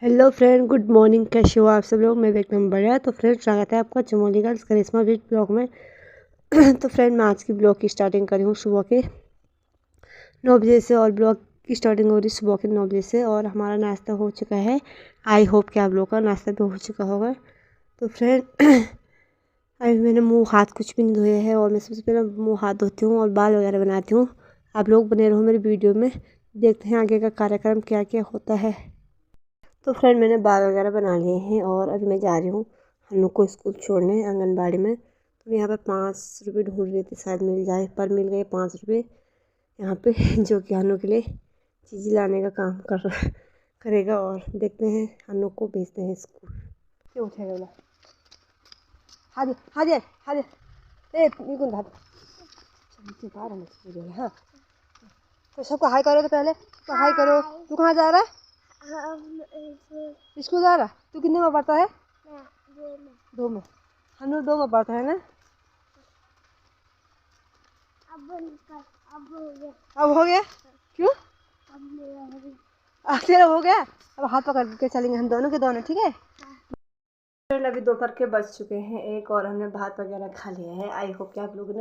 Hello friend, good morning. कैसे हो आप सब लोग? मैं भी एकदम बढ़िया। तो फ्रेंड, स्वागत है आपका चमोली गर्ल्स करिश्मा बीट ब्लॉग में। तो फ्रेंड, मैं आज की ब्लॉग की स्टार्टिंग करी हूँ सुबह के 9 बजे से, और ब्लॉग की स्टार्टिंग हो रही सुबह के 9 बजे से। और हमारा नाश्ता हो चुका है। आई होप कि आप लोग का नाश्ता भी हो चुका होगा। तो फ्रेंड, अभी मैंने मुँह हाथ कुछ भी नहीं धोए हैं, और मैं सबसे पहले मुँह हाथ धोती हूँ और बाल वगैरह बनाती हूँ। आप लोग बने रहो मेरी वीडियो में, देखते हैं आगे का कार्यक्रम क्या क्या होता है। तो फ्रेंड, मैंने बाल वगैरह बना लिए हैं, और अभी मैं जा रही हूँ हन्नू को स्कूल छोड़ने आंगनबाड़ी में। तो यहाँ पर 5 रुपये ढूंढ रही थी, शायद मिल जाए, पर मिल गए 5 रुपये यहाँ पे। जो कि हन्नू के लिए चीज़ें लाने का काम करेगा। और देखते हैं, हन्नू को भेजते हैं स्कूल। क्यों उठेगा बोला? हाँ जी हाँ जी हाँ जी। ए निकुल भाग। हाँ, तो सबको हाई करो। तो पहले तो हाई करो। तू कहाँ जा रहा है? स्कूल जा रहा? तू कितने में पढ़ता है? 2 में। हनु 2 में पढ़ता है ना? अब हो गया? क्यों? तेरा हो गया? अब हाथ पकड़ के चलेंगे हम दोनों के दोनों, ठीक है? अभी दोपहर के बज चुके हैं 1, और हमने भात वगैरह खा लिया है। आई होप कि आप लोगों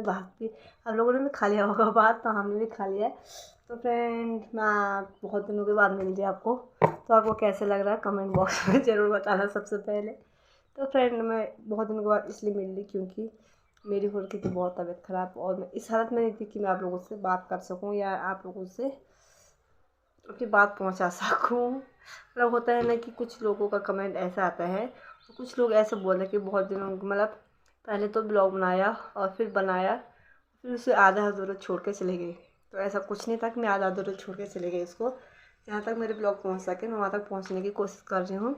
ने भी खा लिया होगा भात, तो हमने भी खा लिया है। तो फ्रेंड, मैं बहुत दिनों के बाद मिल रही आपको, तो आपको कैसे लग रहा है कमेंट बॉक्स में ज़रूर बताना सबसे पहले। तो फ्रेंड, मैं बहुत दिनों के बाद इसलिए मिल रही क्योंकि मेरी हो रही थी बहुत तबीयत ख़राब, और मैं इस हालत में नहीं थी कि मैं आप लोगों से बात कर सकूं या आप लोगों से अपनी बात पहुंचा सकूं। मतलब होता है ना कि कुछ लोगों का कमेंट ऐसा आता है, तो कुछ लोग ऐसे बोल रहे कि बहुत दिनों मतलब पहले तो ब्लॉग बनाया और फिर बनाया, फिर उसे आधा अधूरा छोड़ के चले गए। तो ऐसा कुछ नहीं था कि मैं आधा अधूरा छोड़ के चले गई इसको। जहाँ तक मेरे ब्लॉग पहुँच सके मैं वहाँ तक पहुँचने की कोशिश कर रही हूँ।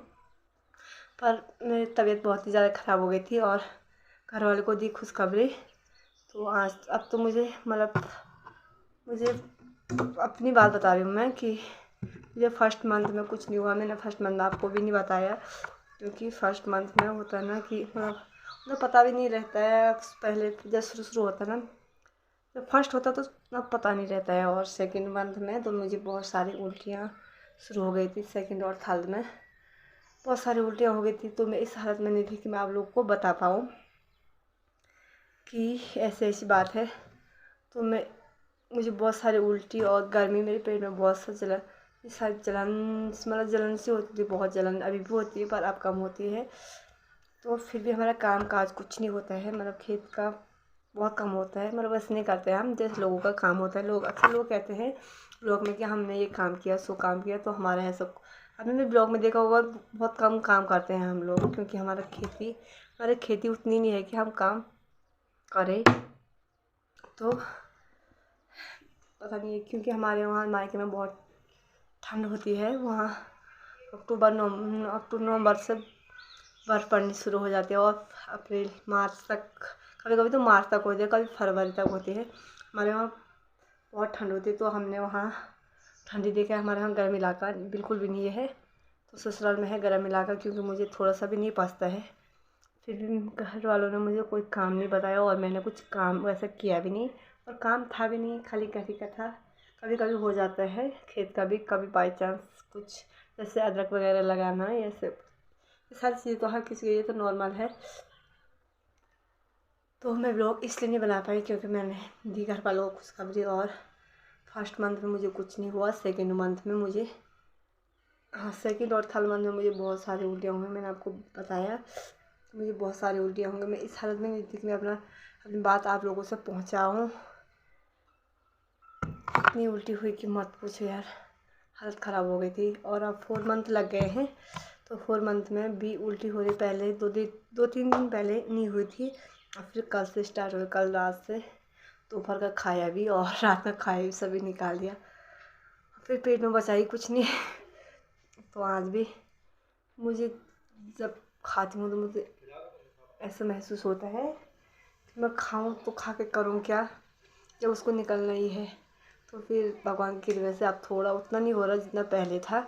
पर मेरी तबीयत बहुत ही ज़्यादा ख़राब हो गई थी, और घर वाले को दी खुशखबरी। तो आज अब तो मुझे अपनी बात बता रही हूँ मैं कि मुझे फर्स्ट मंथ में कुछ नहीं हुआ। मैंने फर्स्ट मंथ आपको भी नहीं बताया, क्योंकि फर्स्ट मंथ में होता है ना कि मतलब पता भी नहीं रहता है। पहले जब शुरू होता है ना, जब फर्स्ट होता तो उतना पता नहीं रहता है। और सेकंड मंथ में तो मुझे बहुत सारी उल्टियाँ शुरू हो गई थी। सेकंड और थर्ड में बहुत सारी उल्टियाँ हो गई थी। तो मैं इस हालत में नहीं थी कि मैं आप लोगों को बता पाऊँ कि ऐसे ऐसी बात है। तो मुझे बहुत सारी उल्टी और गर्मी, मेरे पेट में बहुत सा जलन मतलब जलन सी होती थी, बहुत जलन अभी भी होती है पर अब कम होती है। तो फिर भी हमारा काम काज कुछ नहीं होता है, मतलब खेत का बहुत कम होता है। मतलब वैसे नहीं करते हैं हम जैसे लोगों का काम होता है। अक्सर लोग कहते हैं ब्लॉग में कि हमने ये काम किया सो काम किया, तो हमारा है सब। आपने भी ब्लॉग में देखा होगा, बहुत कम काम करते हैं हम लोग, क्योंकि हमारी खेती उतनी नहीं है कि हम काम करें। तो पता नहीं है, क्योंकि हमारे वहाँ मायके में बहुत ठंड होती है। वहाँ अक्टूबर नवंबर से बर्फ़ पड़नी शुरू हो जाती है, और अप्रैल मार्च तक, कभी कभी तो मार्च तक होती है, कभी फरवरी तक होती है। हमारे वहाँ बहुत ठंड होती है। तो हमने वहाँ ठंडी देखा, हमारे यहाँ गर्म इलाका बिल्कुल भी नहीं है। तो ससुराल में है गर्म इलाका, क्योंकि मुझे थोड़ा सा भी नहीं पचता है। फिर भी घर वालों ने मुझे कोई काम नहीं बताया, और मैंने कुछ काम वैसा किया भी नहीं, और काम था भी नहीं, खाली घर ही का था। कभी कभी हो जाता है खेत का भी, कभी बाई चांस कुछ जैसे अदरक वगैरह लगाना, ये सब सारी चीज़ें तो हर किसी के लिए तो नॉर्मल है। तो मैं ब्लॉग इसलिए नहीं बना पाई क्योंकि मैंने दी घर वालों को खुशखबरी। और फर्स्ट मंथ में मुझे कुछ नहीं हुआ, सेकेंड मंथ में मुझे सेकेंड और थर्ड मंथ में मुझे बहुत सारी उल्टियाँ हुई। मैंने आपको बताया मुझे बहुत सारी उल्टियाँ होंगी। मैं इस हालत में नहीं थी कि मैं अपनी बात आप लोगों से पहुँचाऊँ। इतनी उल्टी हुई कि मत पूछो यार, हालत ख़राब हो गई थी। और अब 4 मंथ लग गए हैं, तो 4 मंथ में भी उल्टी हो रही। पहले 2-3 दिन पहले नहीं हुई थी, और फिर कल से स्टार्ट हुई। कल रात से दोपहर का खाया भी और रात का खाया भी सभी निकाल दिया, फिर पेट में बचा ही कुछ नहीं। तो आज भी मुझे जब खाती हूँ तो मुझे ऐसा महसूस होता है कि मैं खाऊं तो खा के करूँ क्या, जब उसको निकलना ही है। तो फिर भगवान की वजह से अब थोड़ा उतना नहीं हो रहा जितना पहले था।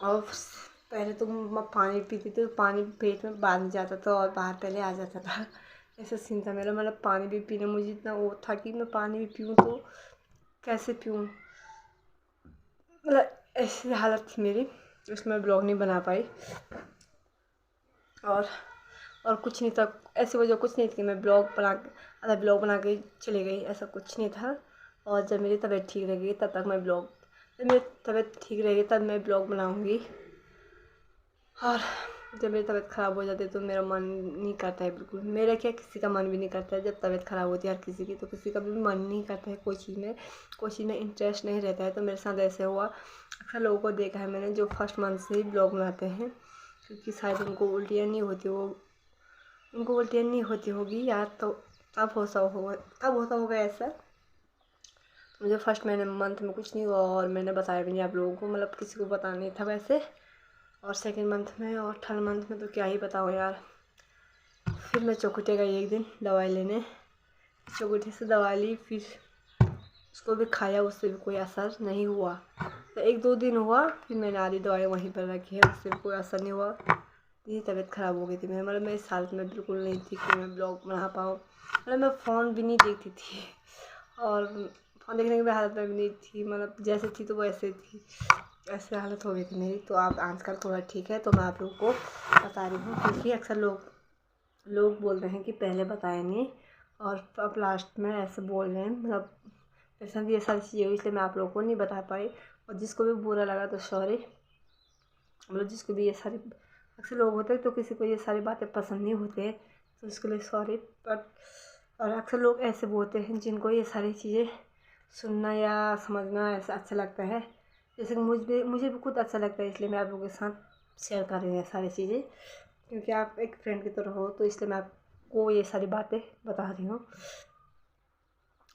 और पहले तो मैं पानी पीती थी, तो पानी पेट में बांध जाता था और बाहर पहले आ जाता था। ऐसा सीन था मेरा, मतलब पानी भी पीने मुझे इतना वो था कि मैं पानी भी पीऊँ तो कैसे पीऊँ, मतलब ऐसी हालत थी मेरी। उसमें ब्लॉग नहीं बना पाई। और कुछ नहीं था, ऐसी वजह कुछ नहीं थी कि मैं आधा ब्लॉग बना के चली गई, ऐसा कुछ नहीं था। और जब मेरी तबीयत ठीक रहेगी तब तक मैं ब्लॉग जब मेरी तबीयत ठीक रहेगी तब मैं ब्लॉग बनाऊँगी। और जब मेरी तबीयत ख़राब हो जाती है तो मेरा मन नहीं करता है बिल्कुल। मेरा क्या, किसी का मन भी नहीं करता है जब तबीयत ख़राब होती है हर किसी की, तो किसी का भी मन नहीं करता है कोई चीज़ में इंटरेस्ट नहीं रहता है। तो मेरे साथ ऐसे हुआ। अक्सर लोगों को देखा है मैंने जो फर्स्ट मंथ से ही ब्लॉग बनाते हैं, क्योंकि शायद उनको उल्टियाँ नहीं होती होगी, या तो तब होता होगा ऐसा। मुझे फर्स्ट मंथ में कुछ नहीं हुआ और मैंने बताया भी नहीं आप लोगों को, मतलब किसी को पता नहीं था वैसे। और सेकंड मंथ में और थर्ड मंथ में तो क्या ही बताऊँ यार। फिर मैं चौखुटे गई एक दिन दवाई लेने, चौखुटे से दवाई ली, फिर उसको भी खाया, उससे भी कोई असर नहीं हुआ। तो 1-2 दिन हुआ, फिर मैंने आधी दवाई वहीं पर रखी है, उससे भी कोई असर नहीं हुआ। इतनी तबीयत ख़राब हो गई थी मेरी, मतलब मैं इस हालत में बिल्कुल नहीं थी कि मैं ब्लॉग बना पाऊँ। मतलब मैं फ़ोन भी नहीं देखती थी, और फ़ोन देखने की भी हालत में भी नहीं थी, मतलब जैसे थी तो वैसे थी, ऐसे हालत हो गई थी मेरी। तो आप आजकल थोड़ा ठीक है, तो मैं आप लोगों को बता रही हूँ, क्योंकि अक्सर लोग बोल रहे हैं कि पहले बताया नहीं और अब लास्ट में ऐसे बोल रहे हैं। मतलब मेरे साथ ये सारी चीज़ें हुई, इसलिए मैं आप लोगों को नहीं बता पाई। और जिसको भी बुरा लगा तो सॉरी, मतलब जिसको भी ये सारी, अक्सर लोग होते हैं तो किसी को ये सारी बातें पसंद नहीं होते, तो उसके लिए सॉरी। बट और अक्सर लोग ऐसे बोलते हैं जिनको ये सारी चीज़ें सुनना या समझना ऐसा अच्छा लगता है, जैसे कि मुझे भी खुद अच्छा लगता है, इसलिए मैं आप लोगों के साथ शेयर कर रही हूँ सारी चीज़ें, क्योंकि आप एक फ्रेंड की तरह हो, तो इसलिए मैं आपको ये सारी बातें बता रही हूँ।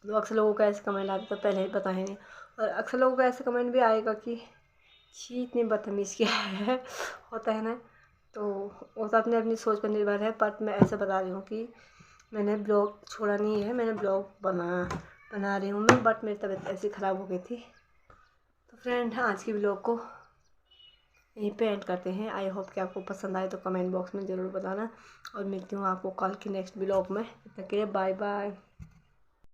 तो अक्सर लोगों का ऐसे कमेंट आते तो पहले ही बताए नहीं, और अक्सर लोगों का ऐसे कमेंट भी आएगा कि छी इतनी बदतमीज़ क्या है होता है ना। तो वो तो अपनी सोच पर निर्भर है, बट मैं ऐसे बता रही हूँ कि मैंने ब्लॉग छोड़ा नहीं है, मैंने ब्लॉग बना रही हूँ मैं, बट मेरी तबीयत ऐसी ख़राब हो गई थी। तो फ्रेंड, आज की ब्लॉग को यहीं पे एंड करते हैं। आई होप कि आपको पसंद आए, तो कमेंट बॉक्स में ज़रूर बताना, और मिलती हूँ आपको कल की नेक्स्ट ब्लॉग में। तब तक के लिए बाय बाय।